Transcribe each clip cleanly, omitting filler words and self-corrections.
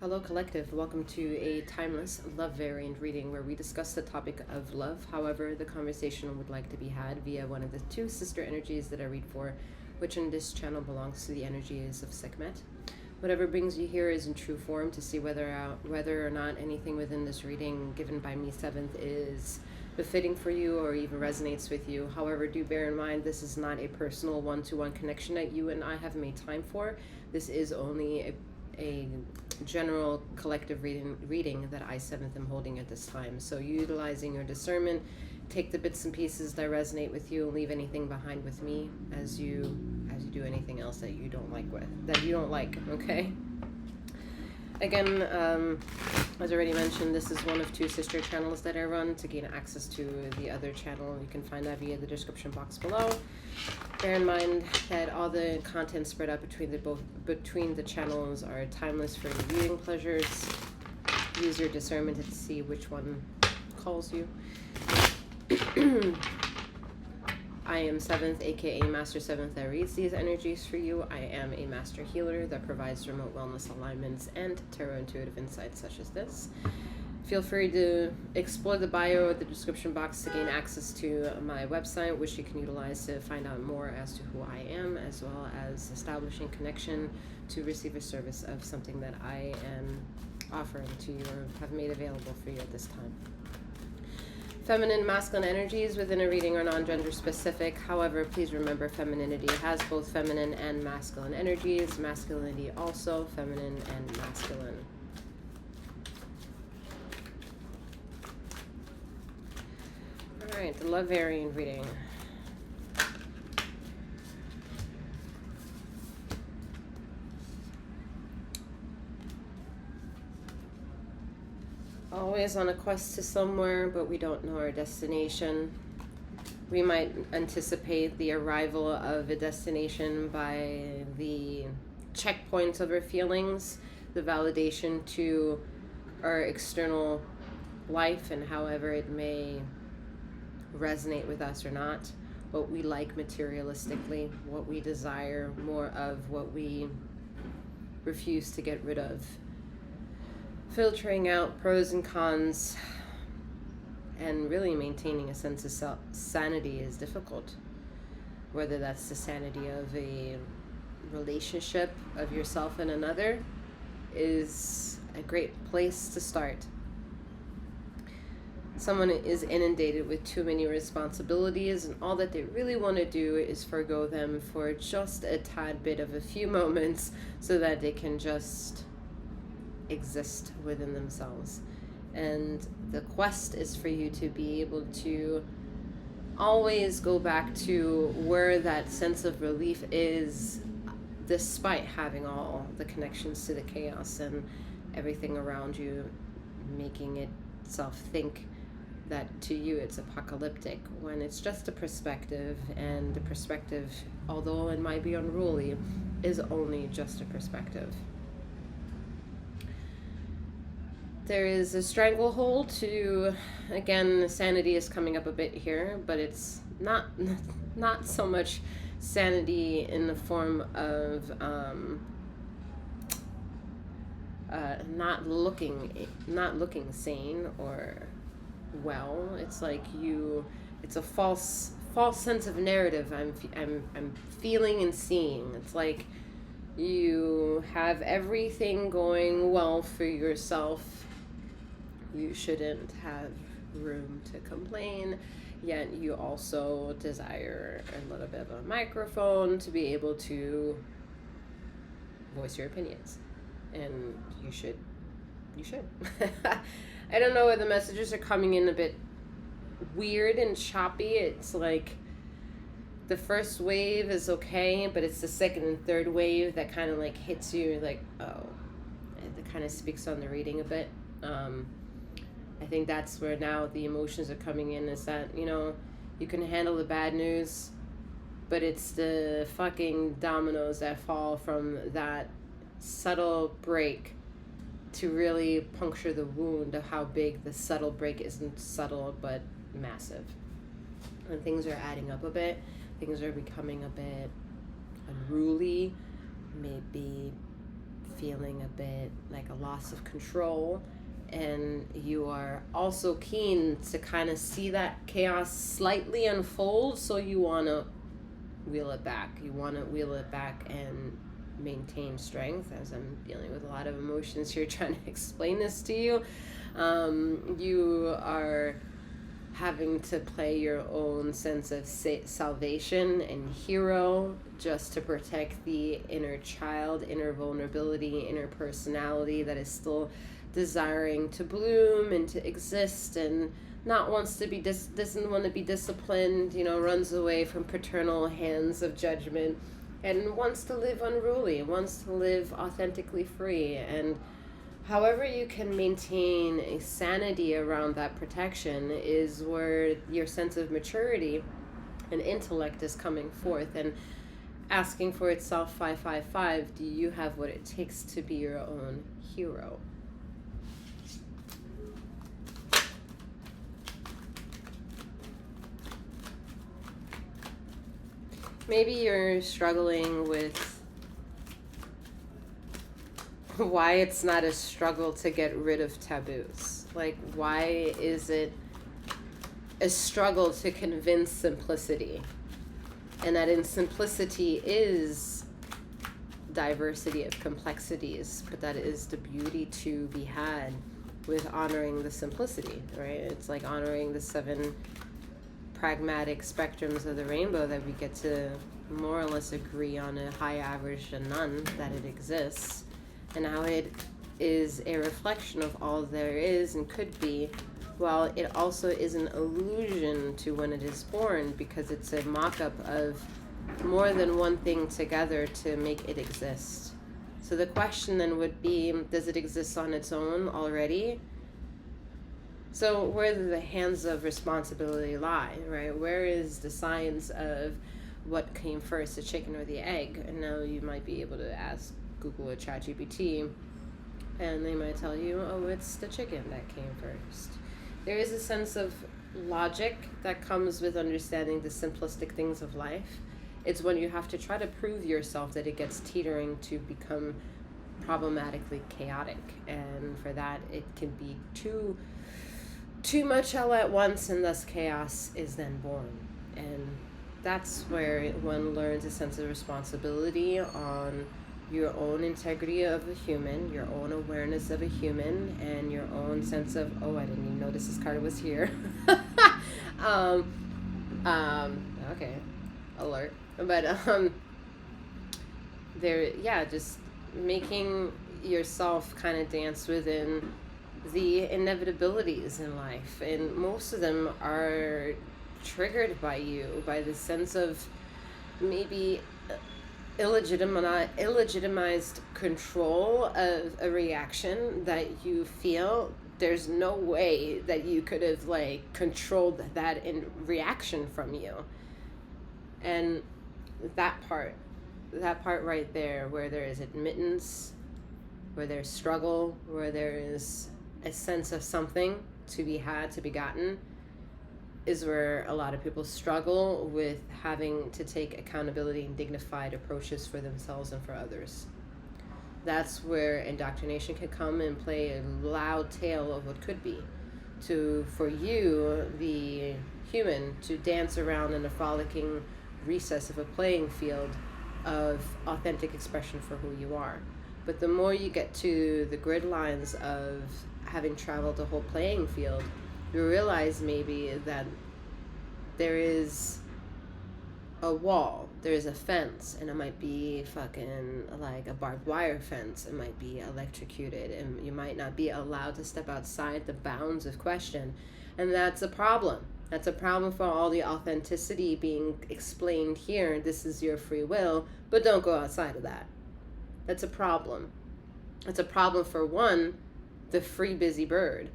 Hello, Collective. Welcome to a timeless love variant reading where we discuss the topic of love. However, the conversation would like to be had via one of the two sister energies that I read for, which in this channel belongs to the energies of Sekhmet. Whatever brings you here is in true form to see whether or not anything within this reading given by me, 7th, is befitting for you or even resonates with you. However, do bear in mind this is not a personal one-to-one connection that you and I have made time for. This is only a general collective reading that I, 7th, am holding at this time. So utilizing your discernment, take the bits and pieces that resonate with you and leave anything behind with me as you do anything else that you don't like, okay? Again, as already mentioned, this is one of two sister channels that I run. To gain access to the other channel, you can find that via the description box below. Bear in mind that all the content spread out between the channels are timeless for your viewing pleasures. Use your discernment to see which one calls you. I am 7th, aka Master 7th, that reads these energies for you. I am a master healer that provides remote wellness alignments and tarot intuitive insights such as this. Feel free to explore the bio or the description box to gain access to my website, which you can utilize to find out more as to who I am, as well as establishing connection to receive a service of something that I am offering to you or have made available for you at this time. Feminine, masculine energies within a reading are non-gender specific. However, please remember femininity has both feminine and masculine energies. Masculinity also feminine and masculine. Alright, the love variant reading. Always on a quest to somewhere, but we don't know our destination. We might anticipate the arrival of a destination by the checkpoints of our feelings, the validation to our external life, and however it may resonate with us or not, what we like materialistically, what we desire more of, what we refuse to get rid of. Filtering out pros and cons and really maintaining a sense of sanity is difficult. Whether that's the sanity of a relationship of yourself and another is a great place to start. Someone is inundated with too many responsibilities, and all that they really want to do is forgo them for just a tad bit of a few moments so that they can just exist within themselves. And the quest is for you to be able to always go back to where that sense of relief is, despite having all the connections to the chaos and everything around you making itself think that to you it's apocalyptic, when it's just a perspective, and the perspective, although it might be unruly, is only just a perspective. There is a stranglehold to, again, sanity is coming up a bit here, but it's not so much sanity in the form of not looking sane or well. It's like it's a false sense of narrative I'm feeling and seeing. It's like you have everything going well for yourself. You shouldn't have room to complain, yet you also desire a little bit of a microphone to be able to voice your opinions. And you should. I don't know where the messages are coming in a bit weird and choppy. It's like the first wave is okay, but it's the second and third wave that kind of like hits you like, oh, that kind of speaks on the reading a bit. I think that's where now the emotions are coming in, is that, you can handle the bad news, but it's the fucking dominoes that fall from that subtle break to really puncture the wound of how big the subtle break isn't subtle but massive. And things are adding up a bit. Things are becoming a bit unruly, maybe feeling a bit like a loss of control, and you are also keen to kind of see that chaos slightly unfold, so you want to wheel it back. You want to wheel it back and maintain strength. As I'm dealing with a lot of emotions here trying to explain this to you, you are having to play your own sense of salvation and hero just to protect the inner child, inner vulnerability, inner personality that is still desiring to bloom and to exist, and not wants to be doesn't want to be disciplined, runs away from paternal hands of judgment, and wants to live unruly, wants to live authentically free. And however you can maintain a sanity around that protection is where your sense of maturity and intellect is coming forth and asking for itself, 555, do you have what it takes to be your own hero? Maybe you're struggling with why it's not a struggle to get rid of taboos. Like, why is it a struggle to convince simplicity? And that in simplicity is diversity of complexities, but that is the beauty to be had with honoring the simplicity, right? It's like honoring the 7 pragmatic spectrums of the rainbow that we get to more or less agree on a high average and none, that it exists, and how it is a reflection of all there is and could be, while it also is an illusion to when it is born, because it's a mock-up of more than one thing together to make it exist. So the question then would be, does it exist on its own already? So where do the hands of responsibility lie, right? Where is the science of what came first, the chicken or the egg? And now you might be able to ask Google or ChatGPT, and they might tell you, oh, it's the chicken that came first. There is a sense of logic that comes with understanding the simplistic things of life. It's when you have to try to prove yourself that it gets teetering to become problematically chaotic, and for that it can be too much all at once, and thus chaos is then born. And that's where one learns a sense of responsibility on your own integrity of a human, your own awareness of a human, and your own sense of, oh, I didn't even notice this card was here. Okay, alert. But just making yourself kind of dance within the inevitabilities in life, and most of them are triggered by you, by the sense of maybe illegitimized control of a reaction that you feel. There's no way that you could have controlled that in reaction from you. And that part right there, where there is admittance, where there's struggle, where there is a sense of something to be had, to be gotten, is where a lot of people struggle with having to take accountability and dignified approaches for themselves and for others. That's where indoctrination can come and play a loud tale of what could be. For you, the human, to dance around in a frolicking recess of a playing field of authentic expression for who you are. But the more you get to the grid lines of having traveled the whole playing field, you realize maybe that there is a wall, there's a fence, and it might be fucking like a barbed wire fence, it might be electrocuted, and you might not be allowed to step outside the bounds of question. And that's a problem. That's a problem for all the authenticity being explained here. This is your free will, but don't go outside of that. That's a problem. It's a problem for one, the free busy bird,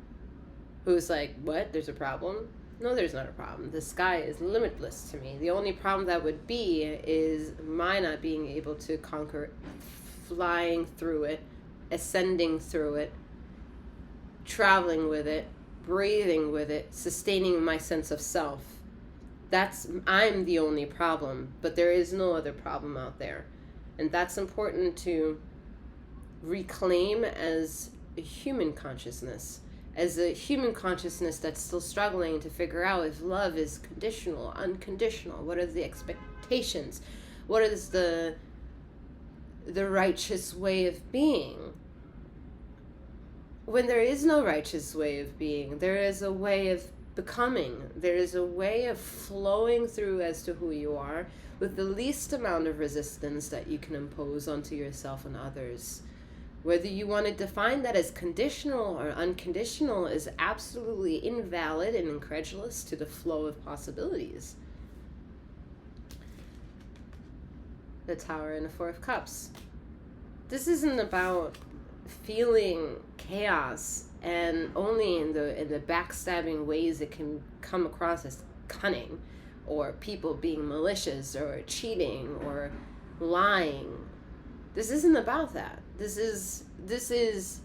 who's like, what? There's a problem? No, there's not a problem. The sky is limitless to me. The only problem that would be is my not being able to conquer flying through it, ascending through it, traveling with it, breathing with it, sustaining my sense of self. I'm the only problem, but there is no other problem out there. And that's important to reclaim as a human consciousness, as a human consciousness that's still struggling to figure out if love is conditional, unconditional. What are the expectations? What is the righteous way of being? When there is no righteous way of being, there is a way of becoming. There is a way of flowing through as to who you are with the least amount of resistance that you can impose onto yourself and others. Whether you want to define that as conditional or unconditional is absolutely invalid and incredulous to the flow of possibilities. The Tower and the Four of Cups. This isn't about feeling chaos and only in the backstabbing ways it can come across as cunning, or people being malicious or cheating or lying. This isn't about that. This is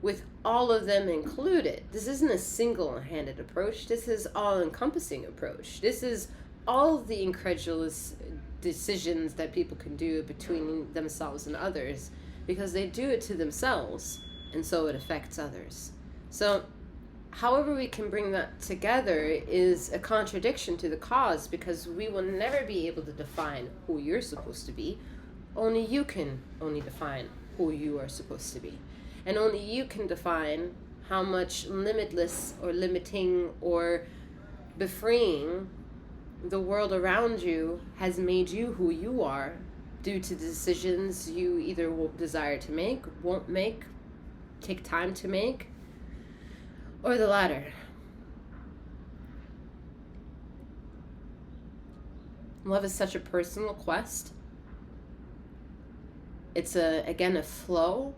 with all of them included. This isn't a single-handed approach. This is all-encompassing approach. This is all of the incredulous decisions that people can do between themselves and others, because they do it to themselves, and so it affects others. So however we can bring that together is a contradiction to the cause, because we will never be able to define who you're supposed to be. Only you can only define who you are supposed to be. And only you can define how much limitless or limiting or befreeing the world around you has made you who you are due to the decisions you either won't desire to make, won't make, take time to make, or the latter. Love is such a personal quest. It's again a flow.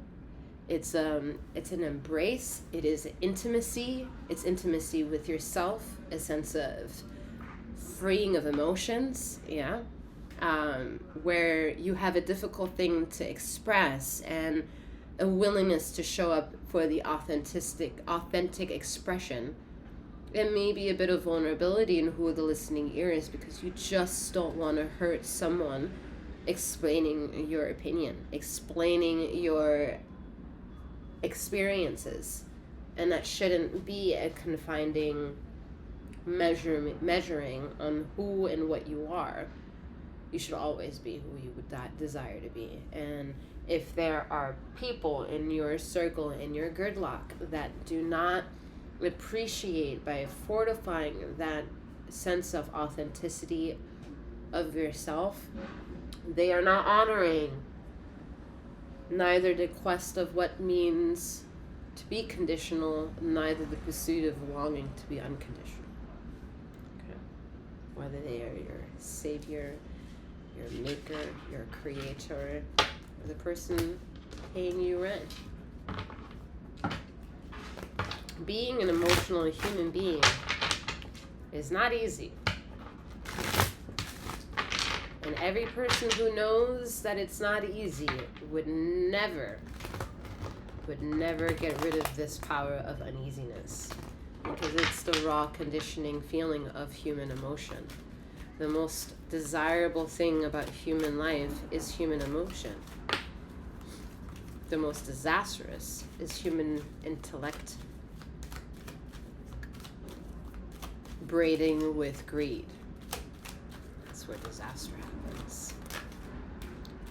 It's an embrace. It is intimacy. It's intimacy with yourself, a sense of freeing of emotions, where you have a difficult thing to express and a willingness to show up for the authentic expression. It may be a bit of vulnerability in who the listening ear is, because you just don't want to hurt someone explaining your opinion, explaining your experiences. And that shouldn't be a confining measuring on who and what you are. You should always be who you would desire to be. And if there are people in your circle, in your gridlock, that do not appreciate by fortifying that sense of authenticity of yourself, they are not honoring neither the quest of what means to be conditional, neither the pursuit of longing to be unconditional. Okay. Whether they are your savior, your maker, your creator, or the person paying you rent. Being an emotional human being is not easy. And every person who knows that it's not easy would never get rid of this power of uneasiness, because it's the raw conditioning feeling of human emotion. The most desirable thing about human life is human emotion. The most disastrous is human intellect braiding with greed. That's where disaster happens.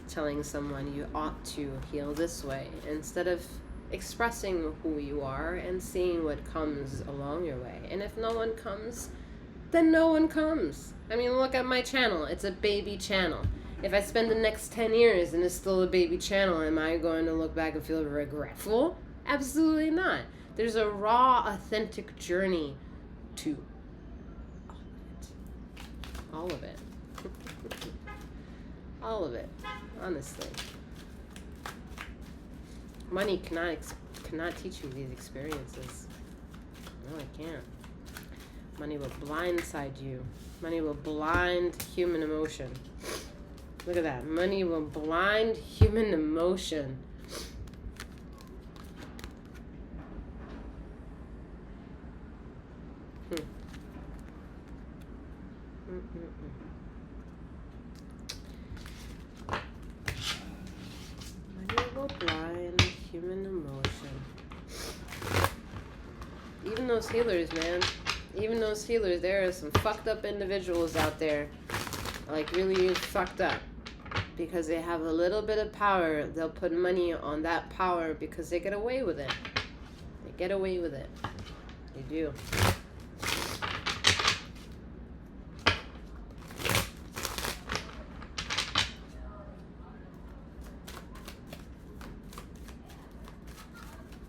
Telling someone you ought to heal this way, instead of expressing who you are and seeing what comes along your way. And if no one comes, then no one comes. I mean, look at my channel. It's a baby channel. If I spend the next 10 years and it's still a baby channel, am I going to look back and feel regretful? Absolutely not. There's a raw, authentic journey to all of it. All of it, honestly. Money cannot teach you these experiences. No, it can't. Money will blindside you. Money will blind human emotion. Look at that. Money will blind human emotion. Money will blind those healers, man. Even those healers, there are some fucked up individuals out there. Like, really fucked up. Because they have a little bit of power. They'll put money on that power because they get away with it. They get away with it. They do.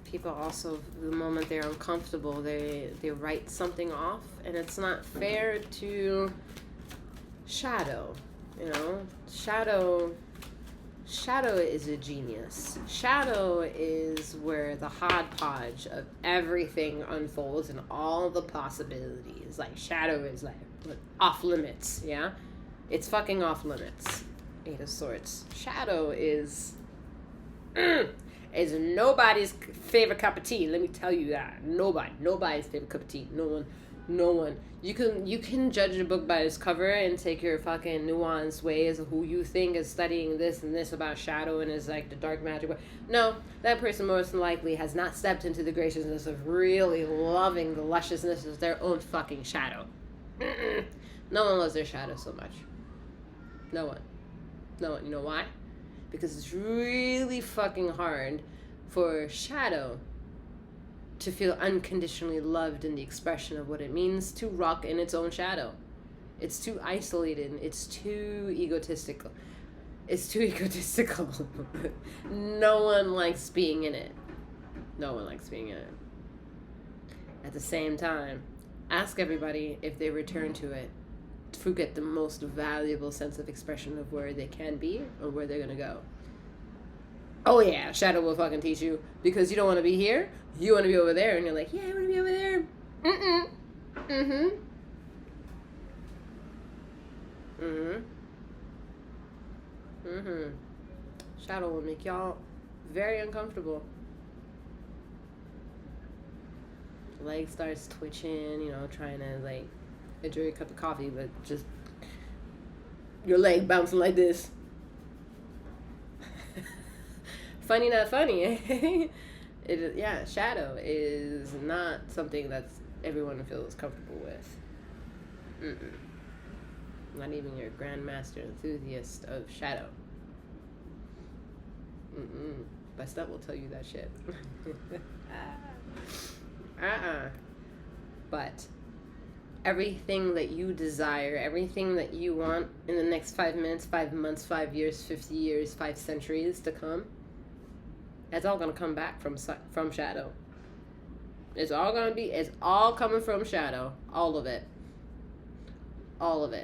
People also, the moment they're uncomfortable, they write something off, and it's not fair to shadow. You know, shadow is a genius. Shadow is where the hodgepodge of everything unfolds and all the possibilities. Like, shadow is like off limits, yeah? It's fucking off limits. Eight of Swords. Shadow is nobody's favorite cup of tea. Let me tell you that. Nobody's favorite cup of tea. No one. You can judge a book by its cover and take your fucking nuanced ways of who you think is studying this and this about shadow and is like the dark magic. No, that person most likely has not stepped into the graciousness of really loving the lusciousness of their own fucking shadow. No one loves their shadow so much. No one. You know why? Because it's really fucking hard for shadow to feel unconditionally loved in the expression of what it means to rock in its own shadow. It's too isolated. It's too egotistical. No one likes being in it. At the same time, ask everybody if they return to it to get the most valuable sense of expression of where they can be or where they're gonna go. Oh yeah, shadow will fucking teach you, because you don't want to be here, you want to be over there, and you're like, yeah, I want to be over there. Shadow will make y'all very uncomfortable. Leg starts twitching, you know, trying to like enjoy a cup of coffee, but just your leg bouncing like this. Funny, not funny, eh? Shadow is not something that everyone feels comfortable with. Not even your grandmaster enthusiast of shadow. Best up will tell you that shit. But everything that you desire, everything that you want in the next 5 minutes, 5 months, 5 years, 50 years, 5 centuries to come, it's all gonna come back from shadow. It's all coming from shadow. All of it. All of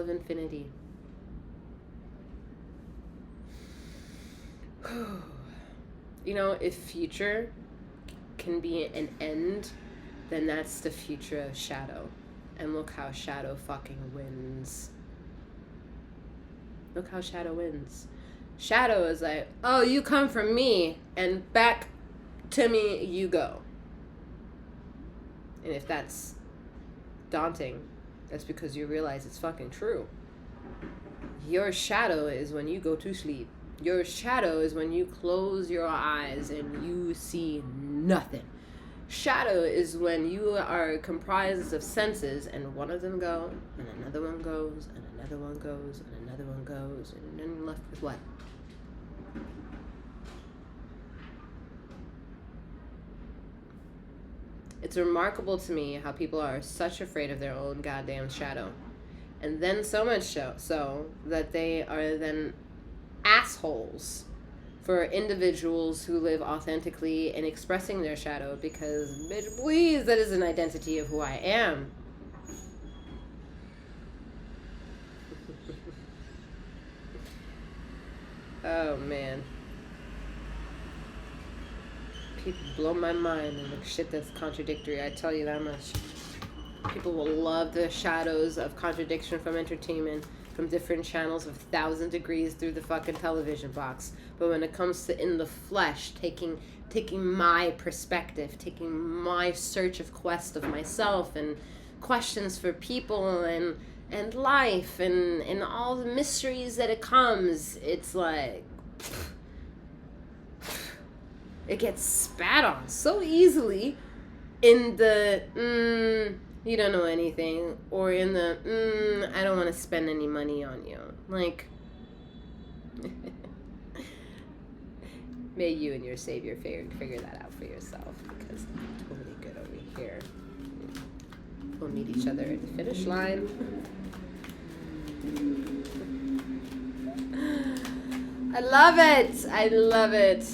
infinity. You know, if future can be an end, then that's the future of shadow. And look how shadow fucking wins. Look how shadow wins. Shadow is like, oh, you come from me, and back to me you go. And if that's daunting, that's because you realize it's fucking true. Your shadow is when you go to sleep. Your shadow is when you close your eyes and you see nothing. Shadow is when you are comprised of senses, and one of them go, and another one goes, and another one goes, and another one goes, and then you're left with what? It's remarkable to me how people are such afraid of their own goddamn shadow. And then so much so that they are then assholes for individuals who live authentically in expressing their shadow, because, bitch, please, that is an identity of who I am. Oh, man. People blow my mind and the shit that's contradictory, I tell you that much. People will love the shadows of contradiction from entertainment, from different channels of 1,000 degrees through the fucking television box. But when it comes to in the flesh, taking my perspective, taking my search of quest of myself and questions for people and life and all the mysteries that it comes, it's like it gets spat on so easily. in the you don't know anything, or in the I don't want to spend any money on you. Like, may you and your savior figure that out for yourself, because I'm totally good over here. We'll meet each other at the finish line. I love it. I love it.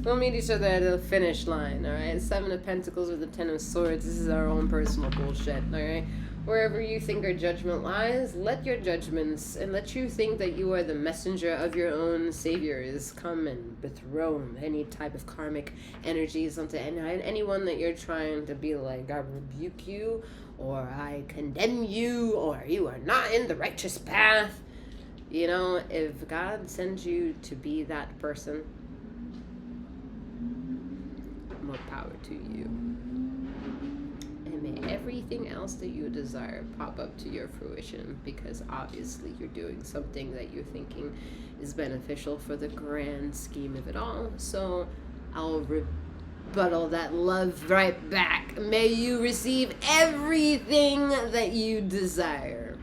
We'll meet each other at the finish line, alright? 7 of Pentacles with the 10 of Swords. This is our own personal bullshit, alright? Wherever you think our judgment lies, let your judgments and let you think that you are the messenger of your own saviors come and dethrone any type of karmic energies onto anyone that you're trying to be like, I rebuke you, or I condemn you, or you are not in the righteous path. You know, if God sends you to be that person, more power to you. And may everything else that you desire pop up to your fruition, because obviously you're doing something that you're thinking is beneficial for the grand scheme of it all. So I'll rebuttal that love right back. May you receive everything that you desire.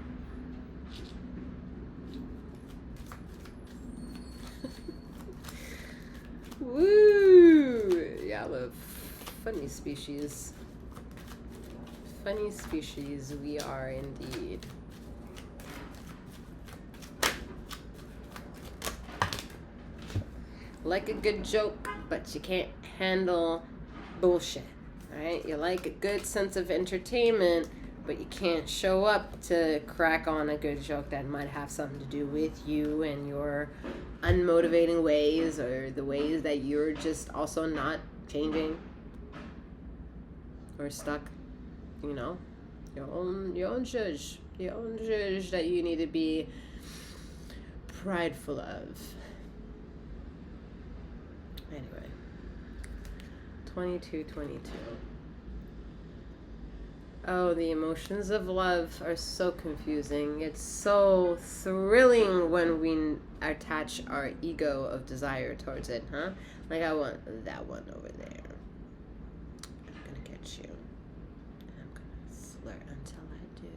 Woo! Y'all are funny species. Funny species we are indeed. Like a good joke, but you can't handle bullshit, right? You like a good sense of entertainment, but you can't show up to crack on a good joke that might have something to do with you and your unmotivating ways, or the ways that you're just also not changing or stuck. You know, your own judge that you need to be prideful of. Anyway, 22. Oh, the emotions of love are so confusing. It's so thrilling when we attach our ego of desire towards it, huh? Like, I want that one over there. I'm gonna get you. I'm gonna flirt until I do.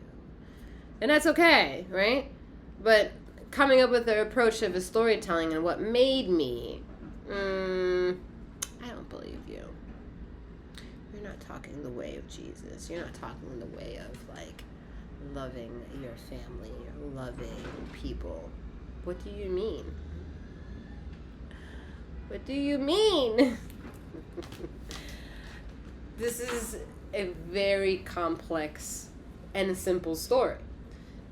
And that's okay, right? But coming up with the approach of a storytelling and what made me, I don't believe you. You're not talking the way of Jesus. You're not talking the way of, like, loving your family or loving people. What do you mean? What do you mean? This is a very complex and simple story.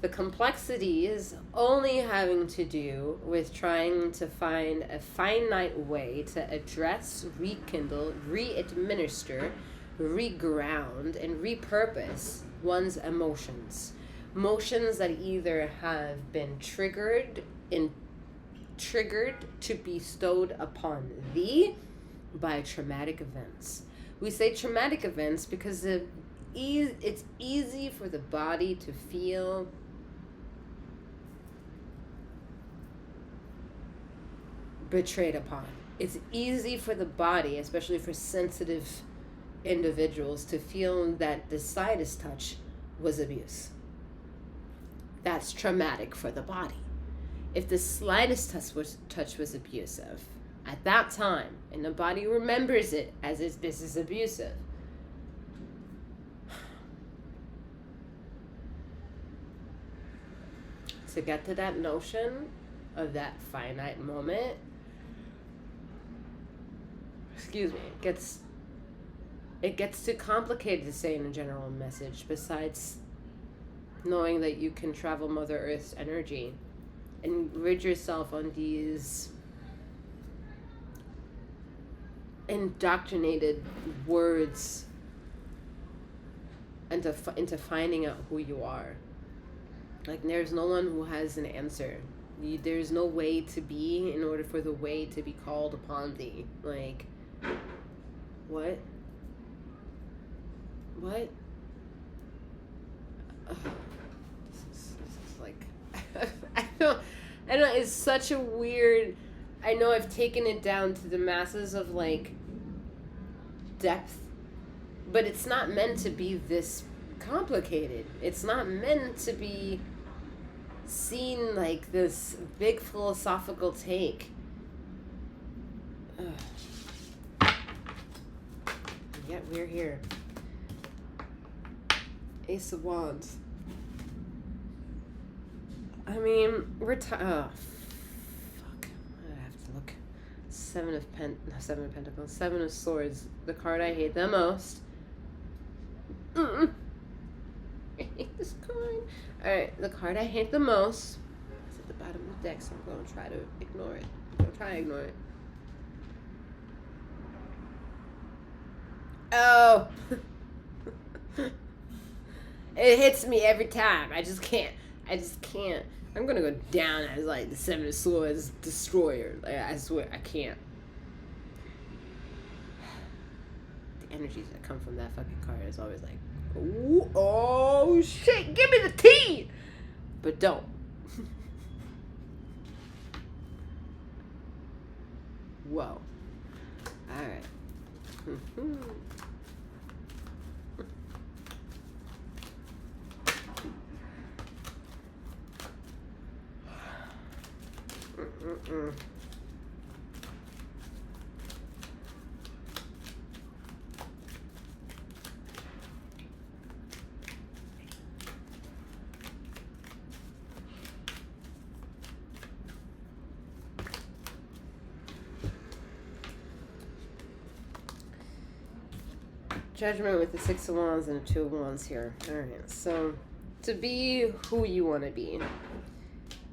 The complexity is only having to do with trying to find a finite way to address, rekindle, re-administer, reground, and repurpose one's emotions. Emotions that either have been triggered to be bestowed upon thee by traumatic events. We say traumatic events because it's easy for the body to feel betrayed upon. It's easy for the body, especially for sensitive individuals, to feel that the slightest touch was abuse. That's traumatic for the body. If the slightest touch was abusive at that time, and the body remembers it as if this is abusive, to get to that notion of that finite moment, it gets too complicated to say in a general message, besides knowing that you can travel Mother Earth's energy and rid yourself on these indoctrinated words into finding out who you are. Like, there's no one who has an answer. There's no way to be in order for the way to be called upon thee. Like, what? This is like, I know it's such a weird. I know I've taken it down to the masses of like depth, but it's not meant to be this complicated. It's not meant to be seen like this big philosophical take. Ugh. Yet we're here. Ace of Wands. I mean, we're fuck. I have to look. Seven of Pentacles. Seven of Swords. The card I hate the most. I hate this card. Alright, the card I hate the most is at the bottom of the deck, so I'm going to try to ignore it. I'm going to try to ignore it. Oh! It hits me every time. I just can't. I'm gonna go down as like the Seven of Swords destroyer. Like, I swear, I can't. The energies that come from that fucking card is always like, ooh, oh shit, give me the tea! But don't. Whoa. Alright. Judgment with the Six of Wands and the Two of Wands here. Alright, so to be who you want to be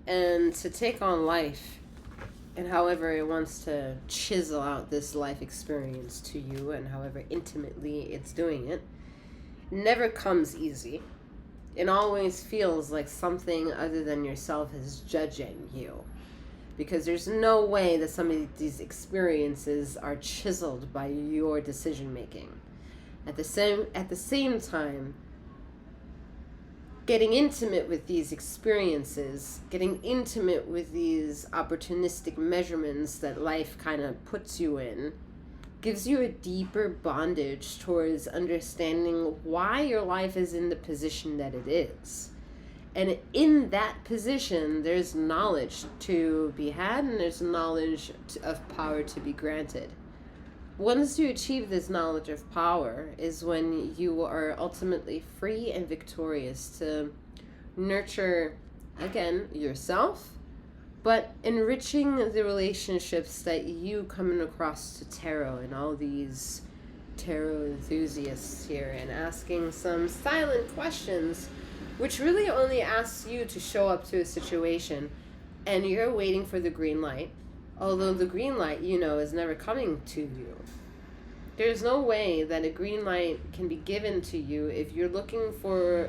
and to take on life and however it wants to chisel out this life experience to you and however intimately it's doing it never comes easy. It always feels like something other than yourself is judging you, because there's no way that some of these experiences are chiseled by your decision making. At the same time, getting intimate with these experiences, getting intimate with these opportunistic measurements that life kind of puts you in, gives you a deeper bondage towards understanding why your life is in the position that it is. And in that position, there's knowledge to be had and there's knowledge of power to be granted. Once you achieve this knowledge of power is when you are ultimately free and victorious to nurture, again, yourself, but enriching the relationships that you coming across to tarot and all these tarot enthusiasts here, and asking some silent questions, which really only asks you to show up to a situation and you're waiting for the green light. Although the green light, is never coming to you. There's no way that a green light can be given to you if you're looking for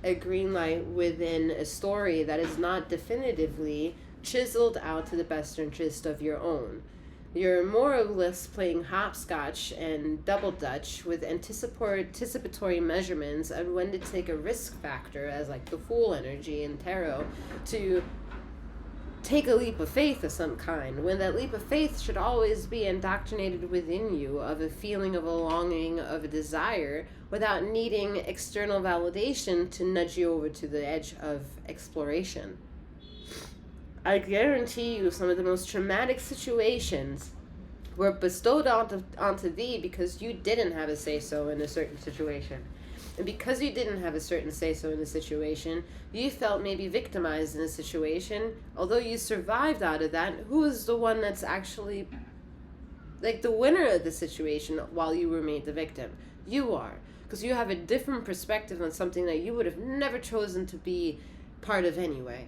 a green light within a story that is not definitively chiseled out to the best interest of your own. You're more or less playing hopscotch and double dutch with anticipatory measurements and when to take a risk factor as like the Fool energy in tarot to take a leap of faith of some kind, when that leap of faith should always be indoctrinated within you of a feeling of a longing, of a desire, without needing external validation to nudge you over to the edge of exploration. I guarantee you some of the most traumatic situations were bestowed onto thee because you didn't have a say-so in a certain situation. And because you didn't have a certain say-so in the situation, you felt maybe victimized in a situation. Although you survived out of that, who is the one that's actually like the winner of the situation while you were made the victim? You are. Because you have a different perspective on something that you would have never chosen to be part of anyway.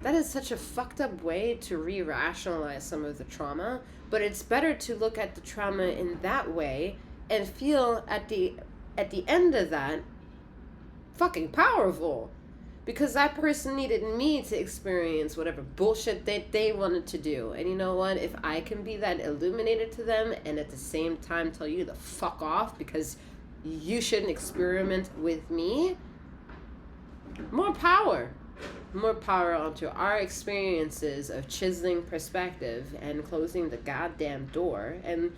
That is such a fucked up way to re-rationalize some of the trauma, but it's better to look at the trauma in that way and feel at the end of that fucking powerful, because that person needed me to experience whatever bullshit they wanted to do. And you know what? If I can be that illuminated to them and at the same time tell you to fuck off because you shouldn't experiment with me, more power. more power onto our experiences of chiseling perspective and closing the goddamn door and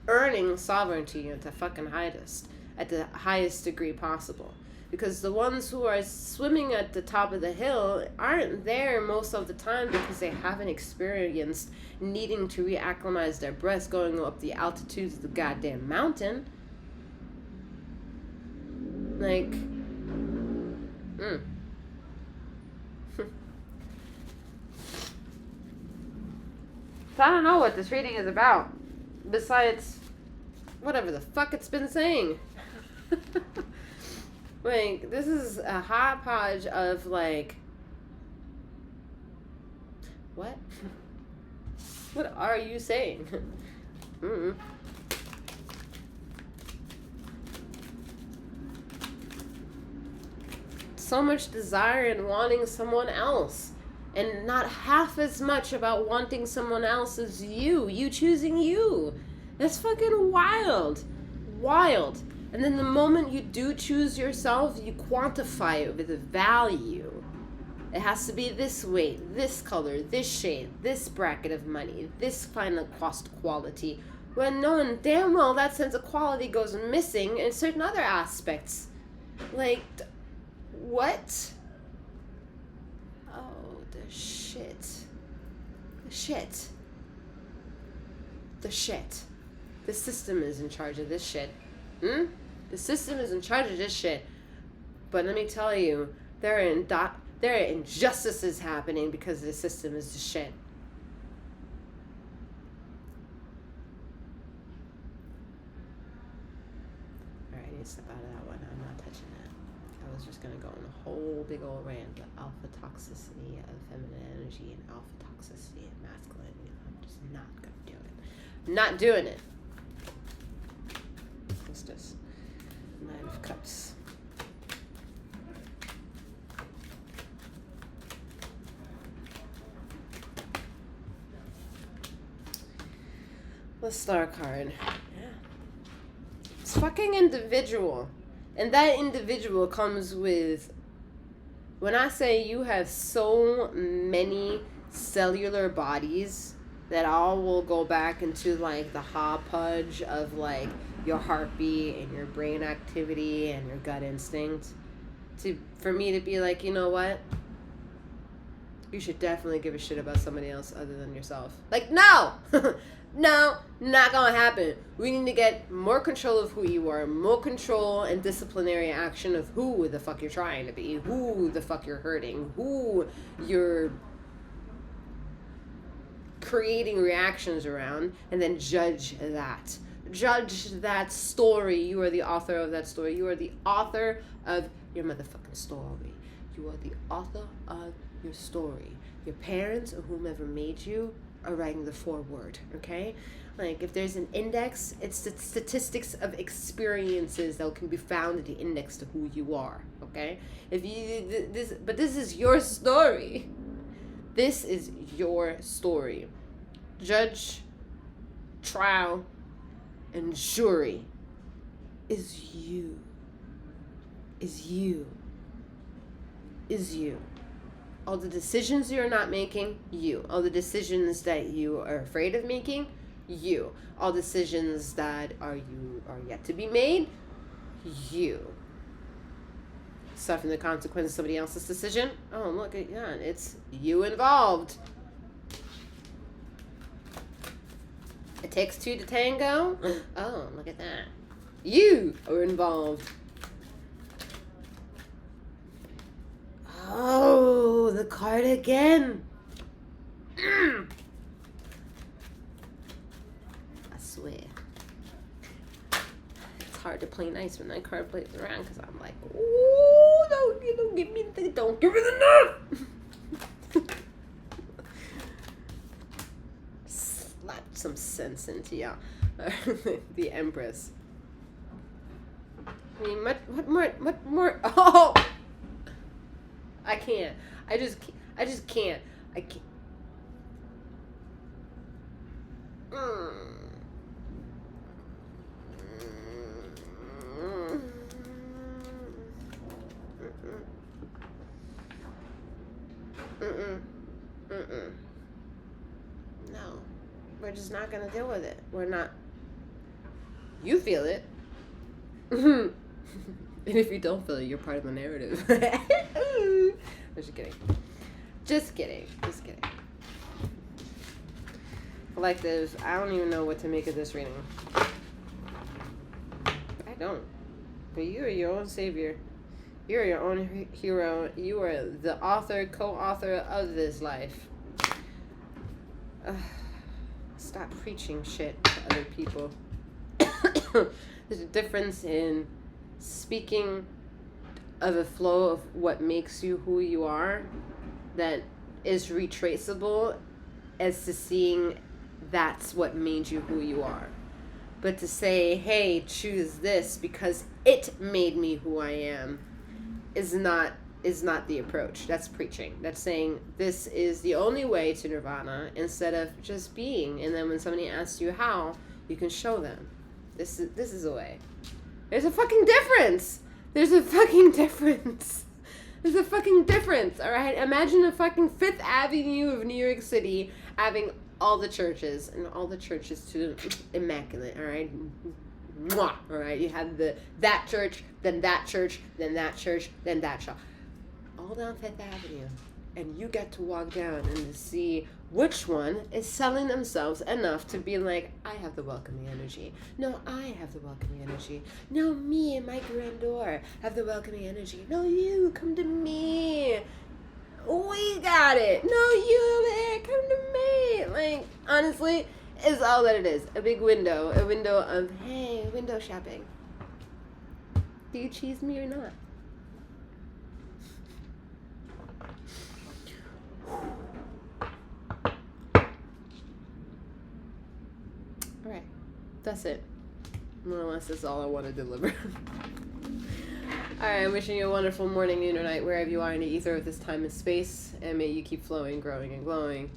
earning sovereignty at the fucking highest degree possible. Because the ones who are swimming at the top of the hill aren't there most of the time because they haven't experienced needing to reacclimatize their breaths going up the altitudes of the goddamn mountain. Like, So I don't know what this reading is about, besides whatever the fuck it's been saying. Like, this is a hodgepodge of, like, what? What are you saying? So much desire in wanting someone else, and not half as much about wanting someone else as you choosing you. That's fucking wild. And then the moment you do choose yourself, you quantify it with a value. It has to be this weight, this color, this shade, this bracket of money, this final cost quality, when knowing damn well that sense of quality goes missing in certain other aspects. Like, what? Oh, the shit. The system is in charge of this shit. The system is in charge of this shit. But let me tell you, there are injustices happening because the system is the shit. Alright, I need to step out of that one. I'm not touching that. I was just going to go on a whole big old rant of alpha toxicity of feminine energy and alpha toxicity of masculine. I'm just not going to do it. Not doing it. What's this? 9 of Cups. The Star card. Yeah. It's fucking individual. And that individual comes with, when I say you have so many cellular bodies that all will go back into like the hodgepodge of like your heartbeat and your brain activity and your gut instinct, for me to be like, you know what? You should definitely give a shit about somebody else other than yourself. Like, no! No, not gonna happen. We need to get more control of who you are, more control and disciplinary action of who the fuck you're trying to be, who the fuck you're hurting, who you're creating reactions around, and then judge that. Judge that story. You are the author of that story. You are the author of your motherfucking story. You are the author of your story. Your parents or whomever made you are writing the foreword, okay? Like, if there's an index, it's the statistics of experiences that can be found at the index to who you are, okay? If you this is your story. This is your story. Judge, trial, and jury is you. Is you. All the decisions you're not making, you. All the decisions that you are afraid of making, you. All decisions that are yet to be made, you. Suffering the consequences of somebody else's decision, oh, look at that. It's you involved. It takes two to tango. Oh, look at that. You are involved. Oh, the card again. I swear. It's hard to play nice when that card plays around because I'm like, ooh, don't give me the nerf. Slap some sense into ya. The Empress. I mean, what more? Oh! I can't. I just can't. I can't. Mm-mm. No. We're just not going to deal with it. We're not. You feel it. And if you don't feel it, you're part of the narrative. I'm just kidding. Just kidding. Collective, I don't even know what to make of this reading. I don't. But you are your own savior. You're your own hero. You are the author, co-author of this life. Stop preaching shit to other people. There's a difference in speaking of a flow of what makes you who you are that is retraceable as to seeing that's what made you who you are. But to say, hey, choose this because it made me who I am is not the approach. That's preaching. That's saying this is the only way to nirvana instead of just being. And then when somebody asks you how, you can show them. This is a way. There's a fucking difference. There's a fucking difference. All right? Imagine the fucking Fifth Avenue of New York City having all the churches and all the churches to immaculate. All right? Mwah, all right? You have that church, then that church, then that church, then that church. All down Fifth Avenue. And you get to walk down and to see which one is selling themselves enough to be like, I have the welcoming energy. No, I have the welcoming energy. No, me and my grandeur have the welcoming energy. No, you, come to me. We got it. No, you there, come to me. Like, honestly, it's all that it is. A big window. A window of, hey, window shopping. Do you cheese me or not? Alright, that's it. More or less, that's all I want to deliver. Alright, I'm wishing you a wonderful morning, noon, or night, wherever you are in the ether of this time and space, and may you keep flowing, growing, and glowing.